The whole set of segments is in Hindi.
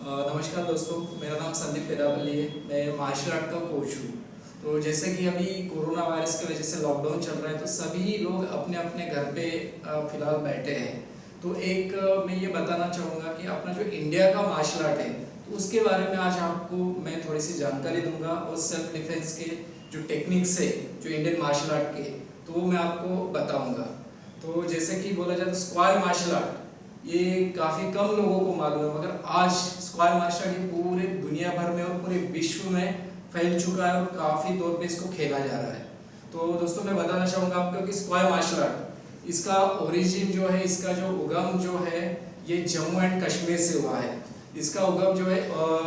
नमस्कार दोस्तों, मेरा नाम संदीप पेदापल्ली है। मैं मार्शल आर्ट का कोच हूँ। तो जैसे कि अभी कोरोना वायरस की वजह से लॉकडाउन चल रहा है, तो सभी लोग अपने अपने घर पे फिलहाल बैठे हैं। तो मैं ये बताना चाहूँगा कि अपना जो इंडिया का मार्शल आर्ट है, तो उसके बारे में आज आपको मैं थोड़ी सी जानकारी दूंगा, और सेल्फ डिफेंस के जो टेक्निक्स है जो इंडियन मार्शल आर्ट के, तो वो मैं आपको बताऊँगा। तो जैसे कि बोला जाए तो स्क्वायर मार्शल आर्ट ये काफ़ी कम लोगों को मालूम है, मगर आज स्क्वायर मार्शल आर्ट ये पूरे दुनिया भर में और पूरे विश्व में फैल चुका है और काफ़ी तौर पे इसको खेला जा रहा है। तो दोस्तों मैं बताना चाहूँगा आपको कि स्क्वायर मार्शल आर्ट इसका ओरिजिन जो है, इसका जो उगम जो है, ये जम्मू एंड कश्मीर से हुआ है। इसका उगम जो है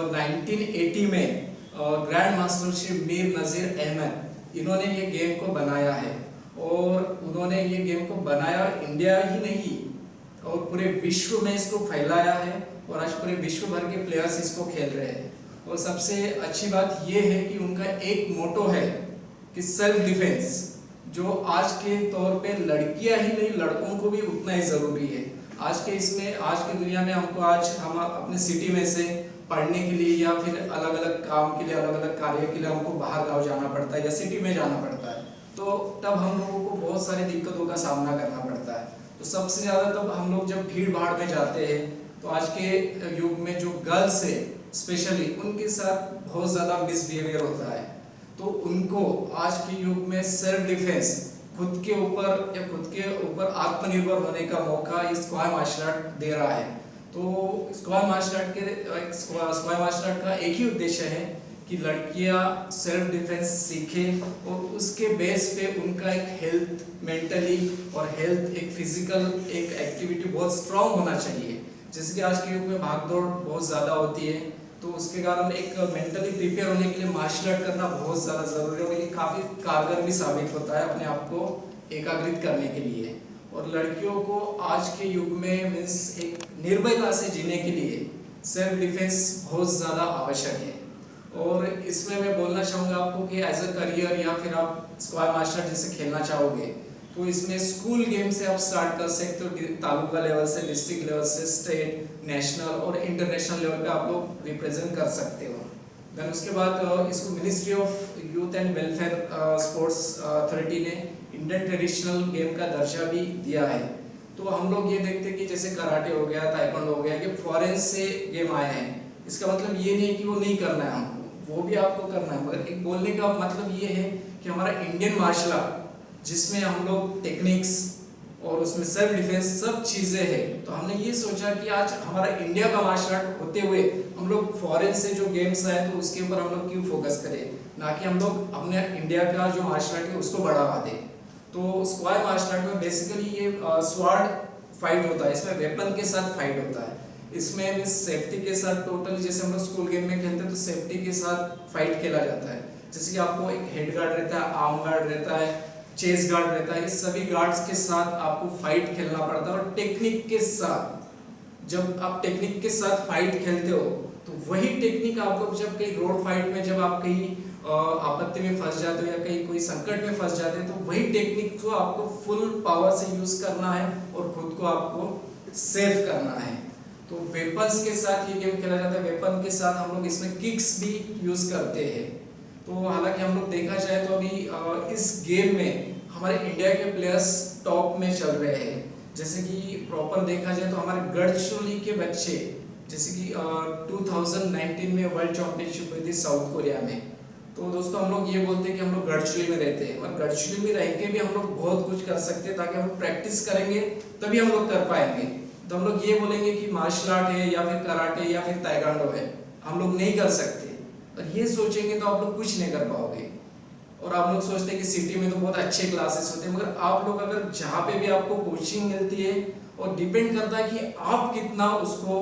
1980 में ग्रैंड मास्टर श्री मीर नज़ीर अहमद, इन्होंने ये गेम को बनाया है। और उन्होंने ये गेम को बनाया इंडिया ही नहीं और पूरे विश्व में इसको फैलाया है, और आज पूरे विश्व भर के प्लेयर्स इसको खेल रहे हैं। और सबसे अच्छी बात ये है कि उनका एक मोटो है कि सेल्फ डिफेंस, जो आज के तौर पे लड़कियां ही नहीं लड़कों को भी उतना ही ज़रूरी है। आज की दुनिया में हम अपने सिटी में से पढ़ने के लिए या फिर अलग अलग काम के लिए, अलग अलग कार्य के लिए हमको बाहर गाँव जाना पड़ता है या सिटी में जाना पड़ता है। तो तब हम लोगों को बहुत सारी दिक्कतों का सामना करना पड़ता है। तो सबसे ज़्यादा तब हम लोग जब भीड़ भाड़ में जाते हैं, तो आज के युग में जो गर्ल्स है स्पेशली, उनके साथ बहुत ज़्यादा मिसबिहेवियर होता है। तो उनको आज के युग में सेल्फ डिफेंस, खुद के ऊपर आत्मनिर्भर होने का मौका इस स्क्वायर मार्शल आर्ट दे रहा है। तो स्क्वायर मार्शल आर्ट का एक ही उद्देश्य है कि लड़कियां सेल्फ डिफेंस सीखें, और उसके बेस पे उनका एक हेल्थ, मेंटली और हेल्थ, एक फिजिकल एक एक्टिविटी बहुत स्ट्रांग होना चाहिए। जैसे कि आज के युग में भागदौड़ बहुत ज़्यादा होती है, तो उसके कारण एक मेंटली प्रिपेयर होने के लिए मार्शल आर्ट करना बहुत ज़्यादा ज़रूरी है, और ये काफ़ी कारगर भी साबित होता है अपने आप को एकाग्रित करने के लिए। और लड़कियों को आज के युग में मीन्स एक निर्भयता से जीने के लिए सेल्फ डिफेंस बहुत ज़्यादा आवश्यक है। और इसमें मैं बोलना चाहूँगा आपको कि एज अ करियर, या फिर आप स्क्वायर मार्शल आर्ट जैसे खेलना चाहोगे, तो इसमें स्कूल गेम से आप स्टार्ट कर सकते हो। तालुका लेवल से, डिस्ट्रिक्ट लेवल से, स्टेट, नेशनल और इंटरनेशनल लेवल पे आप लोग रिप्रेजेंट कर सकते हो। देन उसके बाद इसको ministry of youth and welfare sports authority ने इंडियन ट्रेडिशनल गेम का दर्जा भी दिया है। तो हम लोग ये देखते हैं कि जैसे कराटे हो गया, ताइक्वांडो हो गया, ये फॉरेन से गेम आए हैं। इसका मतलब ये नहीं कि वो नहीं करना है हमको, वो भी आपको करना है, मगर एक बोलने का मतलब ये है कि हमारा इंडियन मार्शल आर्ट, जिसमें हम लोग टेक्निक्स और उसमें सेल्फ डिफेंस सब चीज़ें हैं, तो हमने ये सोचा कि आज हमारा इंडिया का मार्शल आर्ट होते हुए हम लोग फॉरेन से जो गेम्स आए तो उसके ऊपर हम लोग क्यों फोकस करें, ना कि हम लोग अपने इंडिया का जो मार्शल आर्ट है उसको बढ़ावा दें। तो स्क्वायर मार्शल आर्ट में बेसिकली ये स्वार्ड फाइट होता है, इसमें वेपन के साथ फाइट होता है। इसमें सेफ्टी के साथ टोटली, जैसे हम लोग स्कूल गेम में खेलते हैं तो सेफ्टी के साथ फाइट खेला जाता है। जैसे कि आपको एक हेड गार्ड रहता है, आर्म गार्ड रहता है, चेस गार्ड रहता है, इस सभी गार्ड्स के साथ आपको फाइट खेलना पड़ता है। और टेक्निक के साथ, जब आप टेक्निक के साथ फाइट खेलते हो, तो वही टेक्निक आपको जब कहीं रोड फाइट में, जब आप कहीं आपत्ति में फंस जाते हो या कहीं कोई संकट में फंस जाते हो, तो वही टेक्निक को आपको फुल पावर से यूज करना है और खुद को आपको सेव करना है। तो वेपन्स के साथ ये गेम खेला जाता है। वेपन के साथ हम लोग इसमें किक्स भी यूज करते हैं। तो हालांकि हम लोग देखा जाए तो अभी इस गेम में हमारे इंडिया के प्लेयर्स टॉप में चल रहे हैं। जैसे कि प्रॉपर देखा जाए तो हमारे गढ़चिरौली के बच्चे, जैसे कि 2019 में वर्ल्ड चैंपियनशिप हुई थी साउथ कोरिया में। तो दोस्तों हम लोग ये बोलते हैं कि हम लोग गढ़चिरौली में रहते हैं, और गढ़चिरौली में रह के भी हम लोग बहुत कुछ कर सकते हैं, ताकि हम प्रैक्टिस करेंगे तभी हम लोग कर पाएंगे। तो हम लोग ये बोलेंगे कि मार्शल आर्ट है या फिर कराटे या फिर ताइक्वांडो है, हम लोग नहीं कर सकते, और ये सोचेंगे तो आप लोग कुछ नहीं कर पाओगे। और आप लोग सोचते हैं कि सिटी में तो बहुत अच्छे क्लासेस होते हैं, मगर आप लोग अगर जहाँ पे भी आपको कोचिंग मिलती है, और डिपेंड करता है कि आप कितना उसको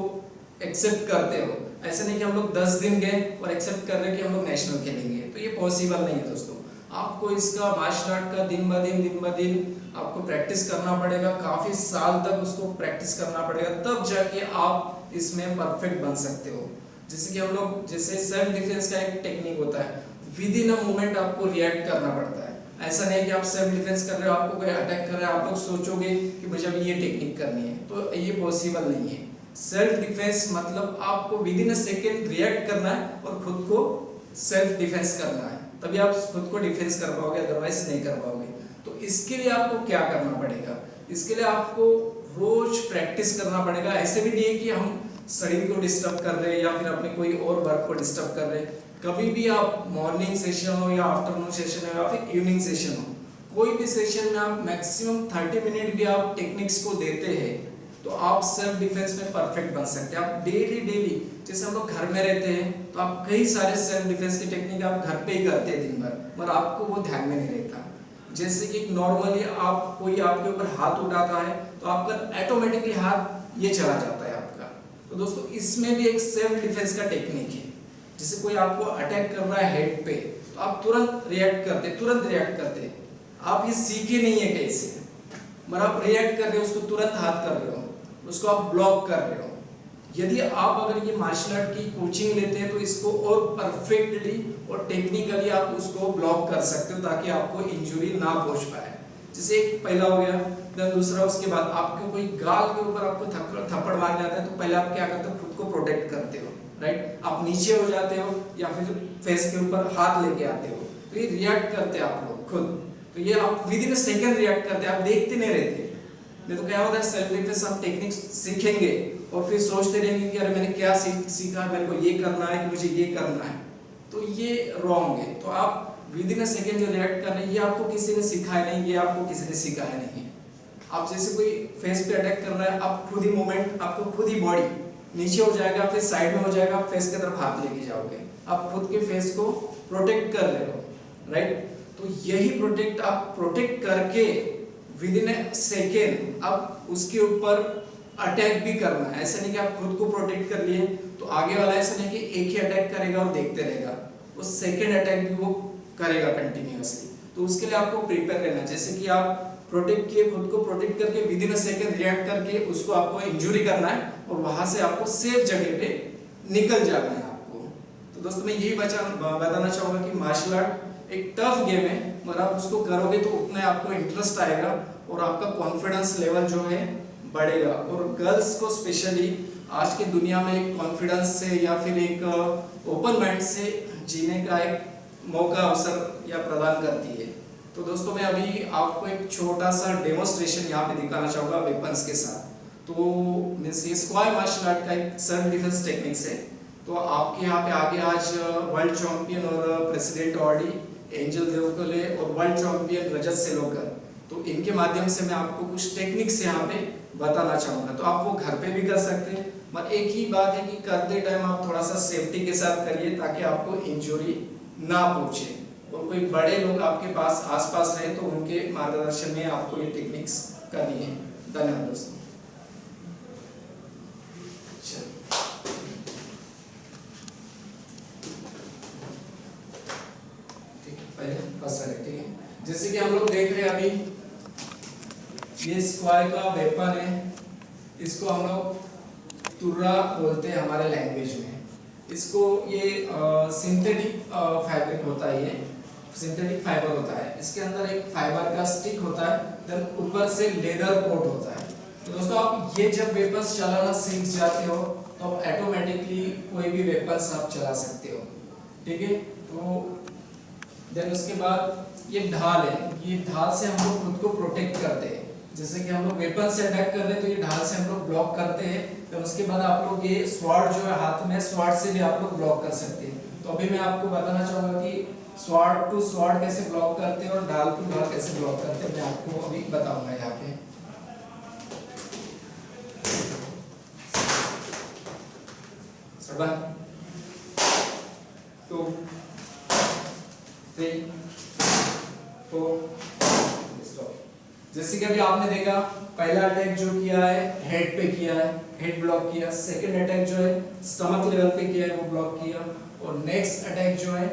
एक्सेप्ट करते हो। ऐसे नहीं कि हम लोग 10 दिन गए और एक्सेप्ट कर रहे कि हम लोग नेशनल खेलेंगे, तो ये पॉसिबल नहीं है दोस्तों। आपको इसका मार्शल आर्ट का दिन ब दिन आपको प्रैक्टिस करना पड़ेगा, काफ़ी साल तक उसको प्रैक्टिस करना पड़ेगा, तब जाके आप इसमें परफेक्ट बन सकते हो। जैसे कि हम लोग, जैसे सेल्फ डिफेंस का एक टेक्निक होता है, विद इन अ मोमेंट आपको रिएक्ट करना पड़ता है। ऐसा नहीं कि आप सेल्फ डिफेंस कर रहे हो, आपको कोई अटैक कर रहा है, आप लोग सोचोगे कि मुझे अभी ये टेक्निक करनी है, तो ये पॉसिबल नहीं है। सेल्फ डिफेंस मतलब आपको with in a second react करना है और खुद को सेल्फ डिफेंस करना है, तभी आप खुद को डिफेंस कर पाओगे, अदरवाइज नहीं कर पाओगे। तो इसके लिए आपको क्या करना पड़ेगा, इसके लिए आपको रोज प्रैक्टिस करना पड़ेगा। ऐसे भी नहीं है कि हम स्टडी को डिस्टर्ब कर रहे हैं या फिर अपने कोई और वर्क को डिस्टर्ब कर रहे हैं। कभी भी आप मॉर्निंग सेशन हो या आफ्टरनून सेशन हो या फिर इवनिंग सेशन हो, कोई भी सेशन में आप मैक्सिमम 30 मिनट भी आप टेक्निक्स को देते हैं तो आप सेल्फ डिफेंस में परफेक्ट बन सकते हैं। आप डेली जैसे हम लोग घर में रहते हैं तो आप कई सारे सेल्फ डिफेंस की टेक्निक आप घर पे ही करते हैं दिन भर, मगर आपको वो ध्यान में नहीं रहता। जैसे कि नॉर्मली आप कोई आपके ऊपर हाथ उठाता है तो आपका ऑटोमेटिकली हाथ ये चला जाता है आपका। तो दोस्तों इसमें भी एक सेल्फ डिफेंस का टेक्निक है। जैसे कोई आपको अटैक कर रहा है हेड पे तो आप तुरंत रिएक्ट करते। आप ये सीखे नहीं है कैसे, मगर आप रिएक्ट कर रहे हो, उसको तुरंत हाथ कर रहे हो, उसको आप ब्लॉक कर रहे हो। यदि आप अगर ये मार्शल आर्ट की कोचिंग लेते हैं तो इसको और परफेक्टली और टेक्निकली आप उसको ब्लॉक कर सकते हो ताकि आपको इंजरी ना पहुंच पाए। जैसे एक पहला हो गया, देन दूसरा, उसके बाद आपको कोई गाल के ऊपर आपको थप्पड़ मारने आता है तो पहले आप क्या करते हो, खुद को प्रोटेक्ट करते हो, राइट। आप नीचे हो जाते हो या फिर फेस के ऊपर हाथ लेके आते हो, तो ये रिएक्ट करते हैं आप लोग खुद। तो ये आप with in a second react करते हैं, आप देखते नहीं रहते। नहीं तो क्या होता है, सेल्फ डिफेंस हम टेक्निक्स सीखेंगे और फिर सोचते रहेंगे कि अरे मैंने क्या सीखा, मेरे को ये करना है कि मुझे ये करना है, तो ये रॉन्ग है। तो आप विद इन अ सेकंड जो रिएक्ट कर रहे हैं ये आपको किसी ने सिखाया नहीं, ये आपको किसी ने सिखाया नहीं। आप जैसे कोई फेस पे अटैक कर रहा है, आप खुद ही मूवमेंट, आपको खुद ही बॉडी नीचे हो जाएगा, फिर साइड में हो जाएगा, फेस की तरफ हाथ लेके जाओगे, आप खुद के फेस को प्रोटेक्ट कर रहे हो, राइट। तो यही आप प्रोटेक्ट करके विद इन ए सेकेंड आप उसके ऊपर अटैक भी करना है। ऐसा नहीं कि आप खुद को प्रोटेक्ट कर लिए तो आगे वाला ऐसा नहीं कि एक ही अटैक करेगा और देखते रहेगा, वो सेकेंड अटैक भी वो करेगा कंटिन्यूअसली। तो उसके लिए आपको प्रिपेयर रहना है। जैसे कि आप प्रोटेक्ट किए, खुद को प्रोटेक्ट करके with in a second react करके उसको आपको इंजरी करना है और वहां से आपको सेफ जगह पे निकल जाना है आपको। तो दोस्तों मैं यही बताना चाहूंगा कि मार्शल आर्ट एक टफ गेम है, मगर आप उसको करोगे तो उतना आपको इंटरेस्ट आएगा और आपका कॉन्फिडेंस लेवल जो है बढ़ेगा। और गर्ल्स को स्पेशली आज की दुनिया में एक कॉन्फिडेंस से या फिर एक ओपन माइंड से जीने का एक मौका, अवसर या प्रदान करती है। तो दोस्तों मैं अभी आपको एक छोटा सा डेमोस्ट्रेशन यहाँ पे दिखाना चाहूँगा वेपन्स के साथ। तो मीन्स ये स्क्वायर मार्शल आर्ट का एक सेल्फ डिफेंस टेक्निक्स है। तो आपके यहाँ पे आगे आज वर्ल्ड चैंपियन और प्रेसिडेंट ऑडी एंजल देवकोले और वर्ल्ड चैंपियन रजत सेलोकर, तो इनके माध्यम से मैं आपको कुछ टेक्निक्स यहाँ पे बताना चाहूँगा। तो आप वो घर पे भी कर सकते हैं, मगर एक ही बात है कि करते टाइम आप थोड़ा सा सेफ्टी के साथ करिए ताकि आपको इंजरी ना पहुँचे। और कोई बड़े लोग आपके पास आसपास रहे तो उनके मार्गदर्शन में आपको ये टेक्निक्स करनी है। धन्यवाद दोस्तों। ठीक है, जैसे कि हम लोग देख रहे हैं अभी ये स्क्वायर का वेपन है, इसको हम लोग तुर्रा बोलते हैं हमारे लैंग्वेज में। इसको ये सिंथेटिक फैब्रिक होता है, ये सिंथेटिक फाइबर होता है। इसके अंदर एक फाइबर का स्टिक होता है, देन ऊपर से लेदर कोट होता है। तो दोस्तों आप ये जब वेपन्स चलाना सीख जाते हो तो आप ऑटोमेटिकली कोई भी वेपन्स आप चला सकते हो, ठीक है। तो देन उसके बाद ये ढाल है, ये ढाल से हम लोग खुद को प्रोटेक्ट करते हैं। जैसे कि हम लोग वेपन से अटैक कर रहे हैं तो ये ढाल से हम लोग ब्लॉक करते हैं। तो उसके बाद आप लोग ये स्वॉर्ड जो है हाथ में, स्वॉर्ड से भी आप लोग ब्लॉक कर सकते हैं। तो अभी मैं आपको बताना चाहूंगा कि स्वॉर्ड टू स्वॉर्ड कैसे ब्लॉक करते हैं और ढाल टू ढाल कैसे ब्लॉक करते हैं, मैं आपको अभी बताऊंगा यहाँ पे। One, two, three, four, stop. जैसे कि अभी आपने देखा पहला अटैक जो किया है हेड पे किया है, हेड ब्लॉक किया। सेकंड अटैक जो है स्टमक लेवल पे किया है, वो ब्लॉक किया। और नेक्स्ट अटैक जो है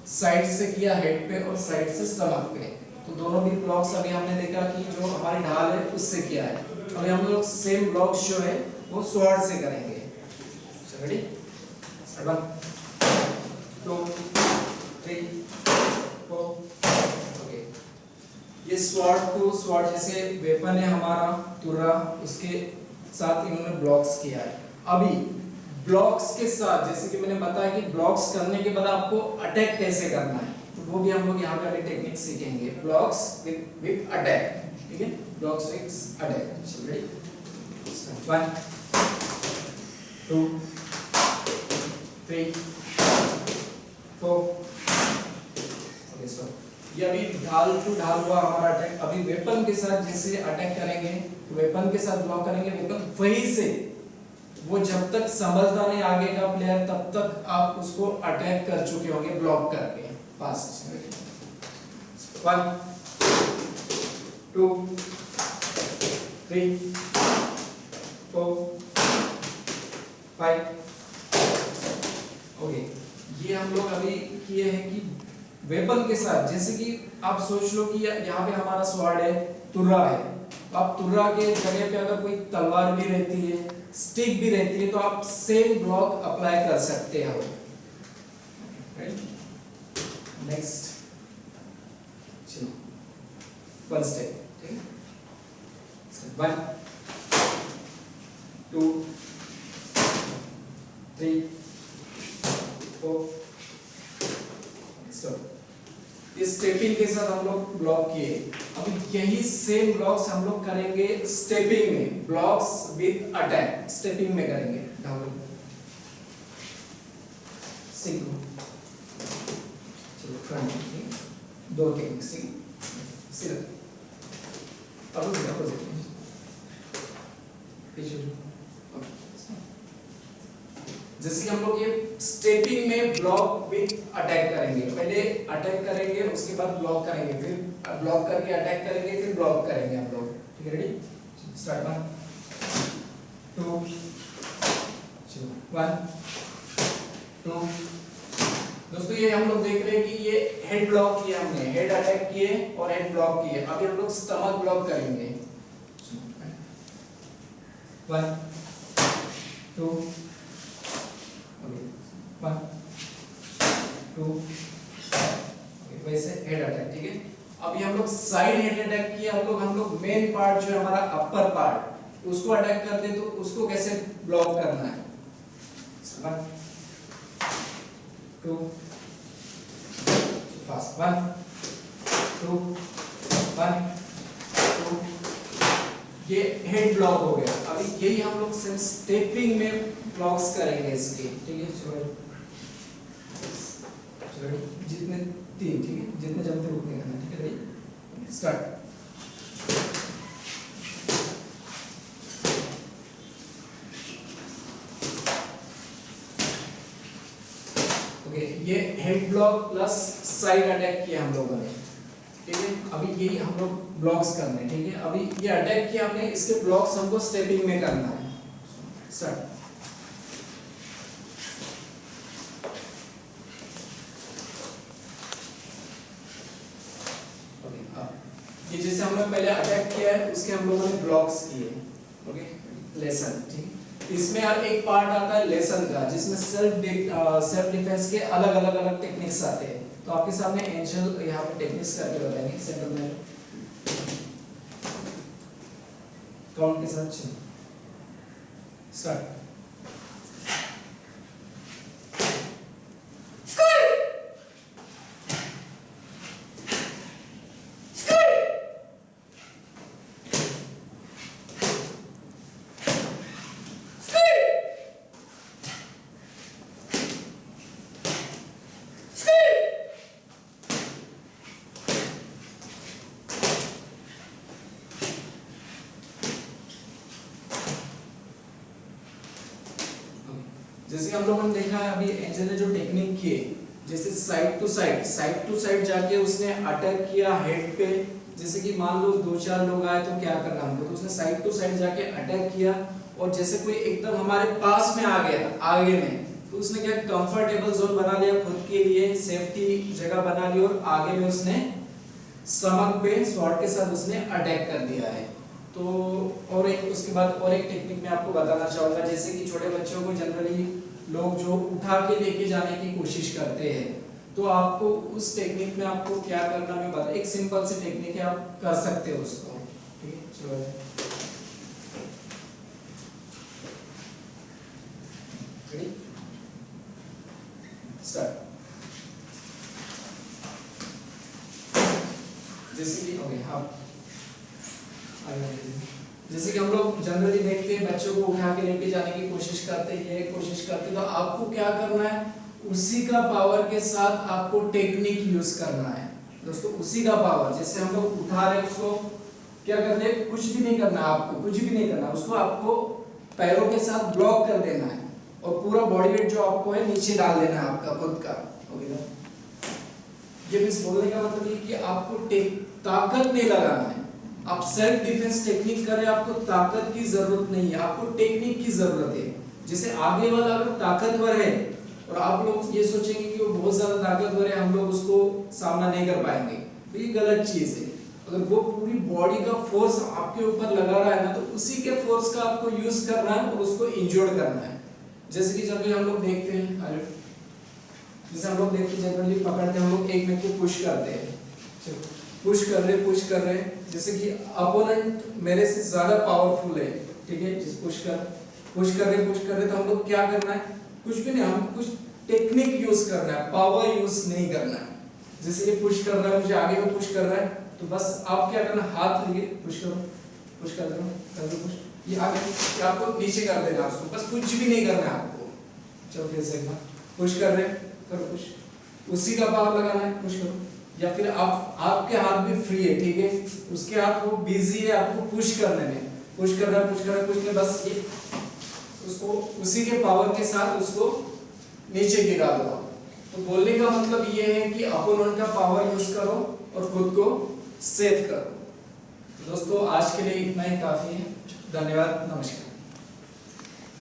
साइड से किया हेड पे और साइड से स्टमक पे। तो दोनों भी ब्लॉक्स अभी हमने देखा कि जो हमारी ढाल है उससे किया है। अभी हम लोग सेम ब्लॉक्स जो है वो स्वॉर्ड से करेंगे। रेडी? 1, 2, 3, 4। ओके, ये स्वॉर्ड टू स्वॉर्ड जैसे वेपन है हमारा तुर्रा, उसके साथ इन्होंने ब्लॉक्स किया है। अभी ब्लॉक्स के साथ, जैसे कि मैंने बताया कि ब्लॉक्स करने के बाद आपको अटैक कैसे करना है, तो वो भी हम लोग यहाँ पे अभी टेक्निक सीखेंगे, ब्लॉक्स विद अटैक, ठीक है, ब्लॉक्स विद अटैक। चलिए 1 2 3 4। ओके सर, ये अभी ढाल टू ढाल हुआ हमारा अटैक। अभी वेपन के साथ जैसे अटैक करेंगे, वेपन के साथ ब्लॉक करेंगे, वेपन वहीं से वो जब तक संभलता नहीं आगे का प्लेयर, तब तक आप उसको अटैक कर चुके होंगे ब्लॉक करके। फास्ट 1 2 3 4 5। ओके, ये हम लोग अभी किए हैं कि वेपन के साथ, जैसे कि आप सोच लो कि यहाँ पे हमारा स्वॉर्ड है, तुर्रा है, तो आप तुर्रा के जगह पे अगर कोई तलवार भी रहती है, स्टिक भी रहती है, तो आप सेम ब्लॉक अप्लाई कर सकते हो। नेक्स्ट, चलो 1 स्टेप, ठीक है, 1 2 3 4। इस स्टेपिंग के साथ हम लोग ब्लॉक किए। अभी यही सेम ब्लॉक्स हम लोग करेंगे स्टेपिंग में, ब्लॉक्स विद अटैक स्टेपिंग में करेंगे। चलो फ्रंट 2 टेक्निक सीधा अपोजिट पीछे। जैसे कि हम लोग ये स्टेपिंग में ब्लॉक विद अटैक करेंगे, पहले अटैक करेंगे, उसके बाद ब्लॉक करेंगे, फिर ब्लॉक करके अटैक करेंगे, फिर ब्लॉक करेंगे हम लोग, ठीक है। Ready, start 1 2 1 2। दोस्तों ये हम लोग देख रहे हैं कि ये हेड ब्लॉक किया हमने, हेड अटैक किए और हेड ब्लॉक किए। अभी हम लोग स्टमक ब्लॉक करेंगे। 1 2 1 2। वैसे हेड अटैक, ठीक है। अभी हम लोग साइड हेड अटैक किया, हम लोग मेन पार्ट जो है हमारा अपर पार्ट, उसको अटैक करते, तो उसको कैसे ब्लॉक करना है। 1 2 फास्ट 1 2 1 2। ये हेड ब्लॉक हो गया। अभी यही हम लोग स्टेपिंग में ब्लॉक्स करेंगे इसके, ठीक है। चलो जितने 3, ठीक है, जितने जमते उतने करना, ठीक है। Ready, start. ओके, ये head block plus side attack किया हम लोगों ने, ठीक है। अभी यही हम लोग ब्लॉक्स करने हैं, ठीक है। अभी ये अटैक किया हमने, इसके ब्लॉक्स हमको स्टेपिंग में करना है। स्टार्ट। ये जैसे हम लोग पहले अटैक किया है, उसके हम लोगों ने ब्लॉक्स किए, ओके। लेसन, ठीक। इसमें एक पार्ट आता है लेसन का, जिसमें सेल्फ डिफेंस के अलग टेक्निक्स आते हैं। तो आपके सामने एंजल यहाँ पे टेक्निक्स करके बताएंगे सेंटर में, काउंट के साथ। स्टार्ट। जैसे हम लोगों ने देखा है, अभी एंजल ने जो टेक्निक की, जैसे साइड टू साइड जाके उसने अटैक किया हेड पे। जैसे कि मान लो 2-4 लोग आए तो क्या करना हमको, तो उसने साइड टू साइड जाके अटैक किया, और जैसे कोई एकदम हमारे पास में आ गया आगे में, तो उसने क्या कंफर्टेबल जोन बना लिया खुद के लिए, सेफ्टी जगह बना ली, और आगे में उसने स्टमक पे स्वॉर्ड के साथ उसने अटैक कर दिया है। तो और एक उसके बाद और एक टेक्निक मैं आपको बताना चाहूँगा, जैसे कि छोटे बच्चों को जनरली लोग जो उठा के लेके जाने की कोशिश करते हैं, तो आपको उस टेक्निक में आपको क्या करना मैं बता, एक सिंपल सी टेक्निक है, आप कर सकते हो उसको, ठीक है। चलो रेडी स्टार्ट। जैसे कि ओके आप जैसे कि हम लोग जनरली देखते हैं बच्चों को उठा के लेके जाने की कोशिश करते हैं, ये कोशिश करते हैं, तो आपको क्या करना है, उसी का पावर के साथ आपको टेक्निक यूज करना है दोस्तों, उसी का पावर। जैसे हम लोग उठा रहे हैं उसको क्या करते हैं, कुछ भी नहीं करना, आपको कुछ भी नहीं करना, उसको आपको पैरों के साथ ब्लॉक कर देना है और पूरा बॉडी वेट जो आपको है नीचे डाल देना है आपका खुद का। ओके ना, ये मींस बोलने का मतलब ये कि आपको ताकत नहीं लगाना है। आप सेल्फ डिफेंस टेक्निक कर रहे हैं, आपको ताकत की जरूरत नहीं है, आपको टेक्निक की जरूरत है। जैसे आगे वाला अगर ताकतवर है और आप लोग ये सोचेंगे कि वो बहुत ज्यादा ताकतवर है, हम लोग उसको सामना नहीं कर पाएंगे, तो ये गलत चीज है। अगर वो पूरी बॉडी का फोर्स आपके ऊपर लगा रहा है ना, तो उसी के फोर्स का आपको यूज करना है और उसको इंजोर्ड करना है। जैसे कि जब भी हम लोग देखते हैं, जैसे हम लोग देखते हैं जनरली पकड़ते हैं, हम लोग एक में को पुश करते हैं, पुश कर रहे हैं, जैसे कि अपोनेंट मेरे से ज्यादा पावरफुल है, ठीक है, जिस पुश कर रहे तो हम लोग क्या करना है, कुछ भी नहीं, हम कुछ टेक्निक यूज करना है, पावर यूज नहीं करना है। जैसे ये पुश कर रहा है, मुझे आगे में पुश कर रहा है, तो बस आप क्या करना, हाथ लिए पुश कर दो पुश, ये आगे आपको नीचे कर देना उसको, बस कुछ भी नहीं करना है आपको। चलो फिर से एक बार पुश कर रहे हैं, करो पुश, उसी का पावर लगाना है, पुश करो। या फिर आपके हाथ भी फ्री है, ठीक है, उसके हाथ वो बिजी है आपको पुश करने में, पुश कर रहा है, बस ये उसको उसी के पावर के साथ उसको नीचे गिरा दो। तो बोलने का मतलब ये है कि अपोनेंट का पावर यूज करो और खुद को सेव करो। दोस्तों आज के लिए इतना ही काफी है, धन्यवाद, नमस्कार।